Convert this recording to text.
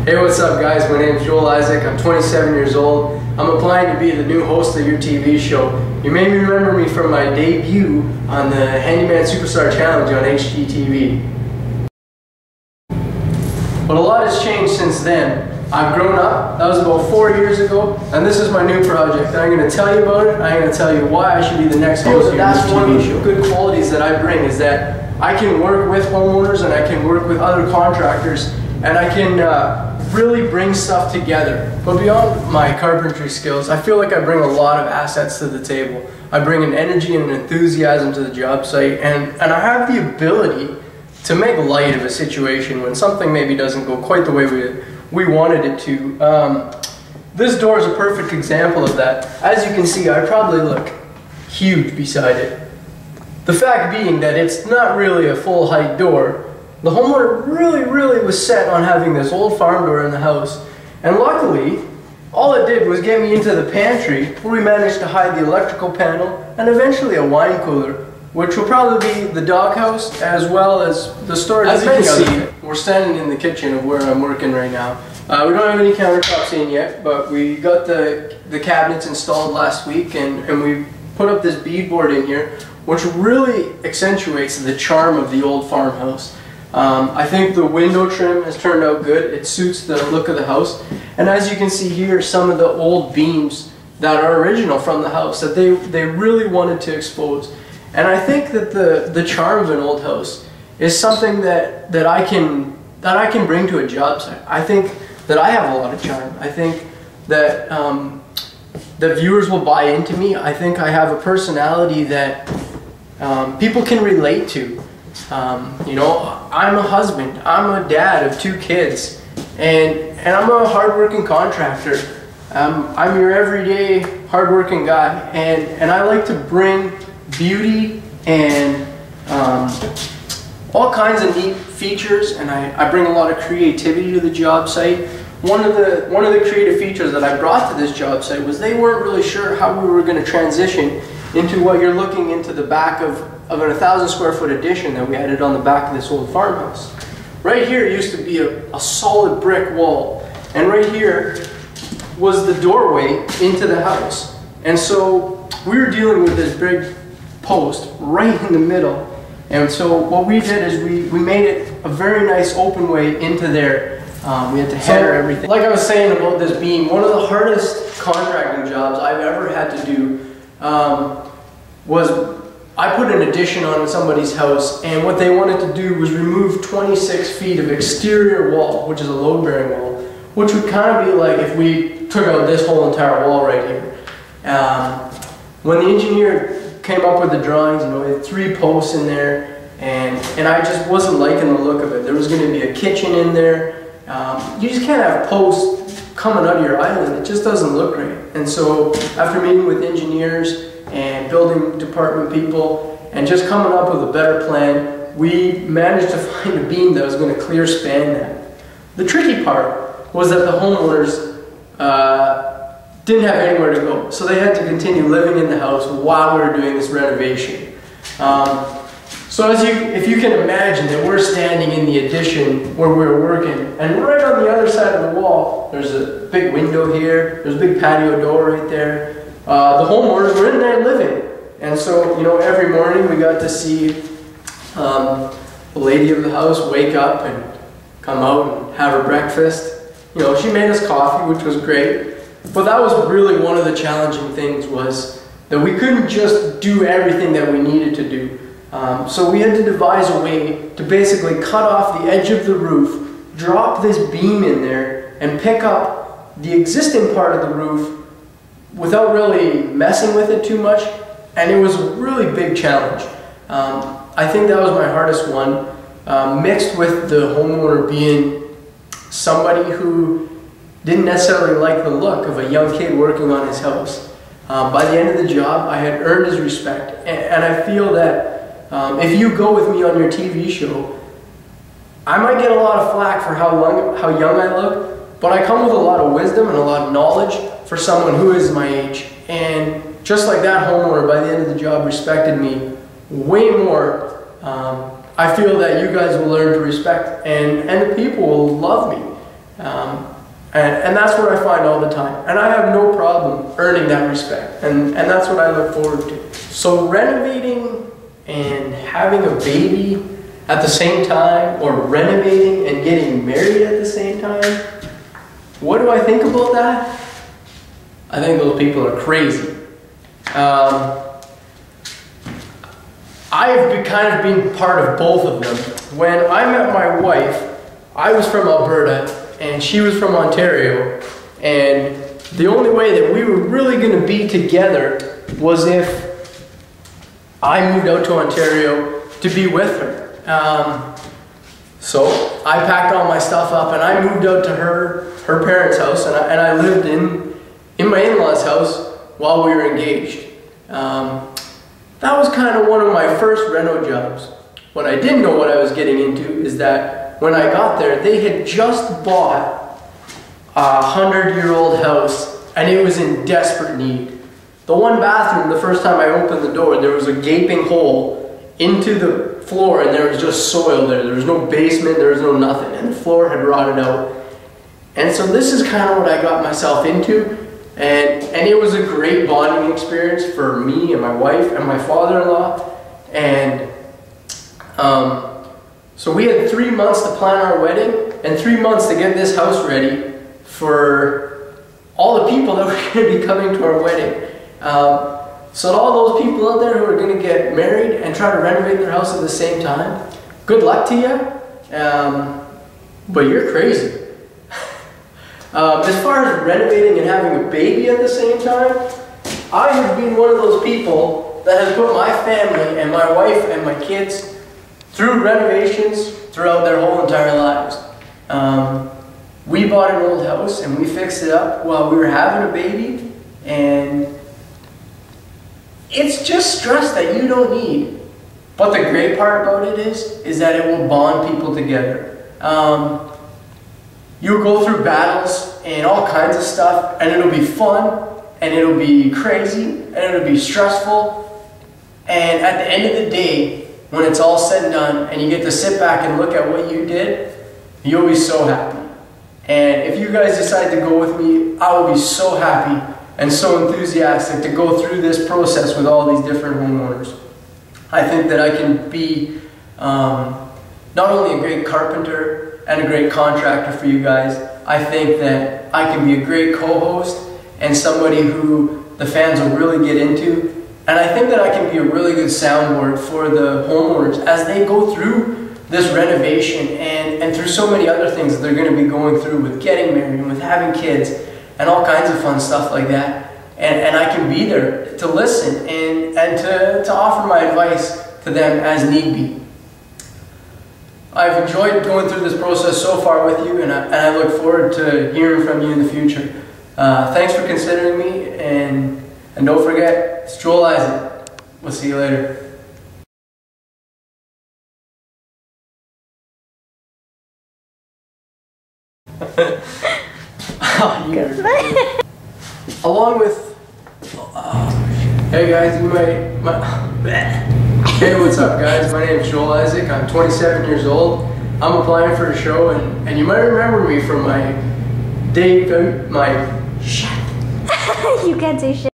Hey, what's up guys? My name is Joel Isaac. I'm 27 years old. I'm applying to be the new host of your TV show. You may remember me from my debut on the Handyman Superstar Challenge on HGTV. But a lot has changed since then. I've grown up. That was about 4 years ago, and this is my new project. I'm going to tell you about it. I'm going to tell you why I should be the next host of your TV show. That's one of the good qualities that I bring, is that I can work with homeowners and I can work with other contractors, and I can really bring stuff together. But beyond my carpentry skills, I feel like I bring a lot of assets to the table. I bring an energy and an enthusiasm to the job site, and I have the ability to make light of a situation when something maybe doesn't go quite the way we wanted it to. This door is a perfect example of that. As you can see, I probably look huge beside it. The fact being that it's not really a full height door. The homeowner really was set on having this old farm door in the house, and luckily all it did was get me into the pantry, where we managed to hide the electrical panel and eventually a wine cooler, which will probably be the doghouse as well as the storage. As you can see, we're standing in the kitchen of where I'm working right now. We don't have any countertops in yet, but we got the cabinets installed last week, and we put up this beadboard in here, which really accentuates the charm of the old farmhouse. I think the window trim has turned out good. It suits the look of the house. And as you can see here, some of the old beams that are original from the house that they really wanted to expose. And I think that the charm of an old house is something that I can bring to a job site. I think that I have a lot of charm. I think that the viewers will buy into me. I think I have a personality that people can relate to. You know, I'm a husband, I'm a dad of 2 kids, and I'm a hardworking contractor. I'm your everyday hardworking guy, and I like to bring beauty and all kinds of neat features, and I bring a lot of creativity to the job site. One of the creative features that I brought to this job site was they weren't really sure how we were going to transition into what you're looking into the back of an 1,000 square foot addition that we added on the back of this old farmhouse. Right here used to be a solid brick wall, and right here was the doorway into the house. And so we were dealing with this big post right in the middle, and so what we did is we made it a very nice open way into there. We had to header everything. Like I was saying about this beam, one of the hardest contracting jobs I've ever had to do was I put an addition on somebody's house, and what they wanted to do was remove 26 feet of exterior wall, which is a load-bearing wall, which would kind of be like if we took out this whole entire wall right here. When the engineer came up with the drawings, you know, it had 3 posts in there, and I just wasn't liking the look of it. There was going to be a kitchen in there. You just can't have posts coming out of your island. It just doesn't look great. And so after meeting with engineers and building department people and just coming up with a better plan, we managed to find a beam that was going to clear span that. The tricky part was that the homeowners didn't have anywhere to go, so they had to continue living in the house while we were doing this renovation. So if you can imagine that we're standing in the addition where we were working, and right on the other side of the wall, there's a big window here, there's a big patio door right there. The homeowners were in there living. And so, you know, every morning we got to see the lady of the house wake up and come out and have her breakfast. You know, she made us coffee, which was great. But that was really one of the challenging things, was that we couldn't just do everything that we needed to do. So we had to devise a way to basically cut off the edge of the roof, drop this beam in there, and pick up the existing part of the roof without really messing with it too much. And it was a really big challenge. I think that was my hardest one, mixed with the homeowner being somebody who didn't necessarily like the look of a young kid working on his house. By the end of the job, I had earned his respect, and I feel that if you go with me on your TV show, I might get a lot of flack for how young I look, but I come with a lot of wisdom and a lot of knowledge for someone who is my age. And just like that homeowner, by the end of the job, respected me way more. I feel that you guys will learn to respect, and the people will love me. And that's what I find all the time. And I have no problem earning that respect. And that's what I look forward to. So renovating and having a baby at the same time, or renovating and getting married at the same time, what do I think about that? I think those people are crazy. I've kind of been part of both of them. When I met my wife, I was from Alberta and she was from Ontario, and the only way that we were really going to be together was if I moved out to Ontario to be with her. So I packed all my stuff up and I moved out to her parents' house, and I lived in my in-laws' house while we were engaged. That was kind of one of my first reno jobs. What I didn't know what I was getting into is that when I got there, they had just bought a 100-year-old house and it was in desperate need. The one bathroom, the first time I opened the door, there was a gaping hole into the floor and there was just soil there. There was no basement, there was no nothing, and the floor had rotted out. And so this is kind of what I got myself into. And it was a great bonding experience for me and my wife and my father-in-law. And so we had 3 months to plan our wedding and 3 months to get this house ready for all the people that were going to be coming to our wedding. So to all those people out there who are going to get married and try to renovate their house at the same time, good luck to you, but you're crazy. As far as renovating and having a baby at the same time, I have been one of those people that has put my family and my wife and my kids through renovations throughout their whole entire lives. We bought an old house and we fixed it up while we were having a baby, and it's just stress that you don't need. But the great part about it is that it will bond people together. You'll go through battles and all kinds of stuff, and it'll be fun, and it'll be crazy, and it'll be stressful. And at the end of the day, when it's all said and done, and you get to sit back and look at what you did, you'll be so happy. And if you guys decide to go with me, I will be so happy and so enthusiastic to go through this process with all these different homeowners. I think that I can be not only a great carpenter and a great contractor for you guys, I think that I can be a great co-host and somebody who the fans will really get into. And I think that I can be a really good soundboard for the homeowners as they go through this renovation and through so many other things that they're going to be going through with getting married and with having kids and all kinds of fun stuff like that. And I can be there to listen and to offer my advice to them as need be. I've enjoyed going through this process so far with you, and I look forward to hearing from you in the future. Thanks for considering me, and don't forget, it's Joel Isaac. We'll see you later. Along with, hey guys, hey, what's up guys? My name is Joel Isaac. I'm 27 years old. I'm applying for a show, and you might remember me from my date, shit. You can't say shit.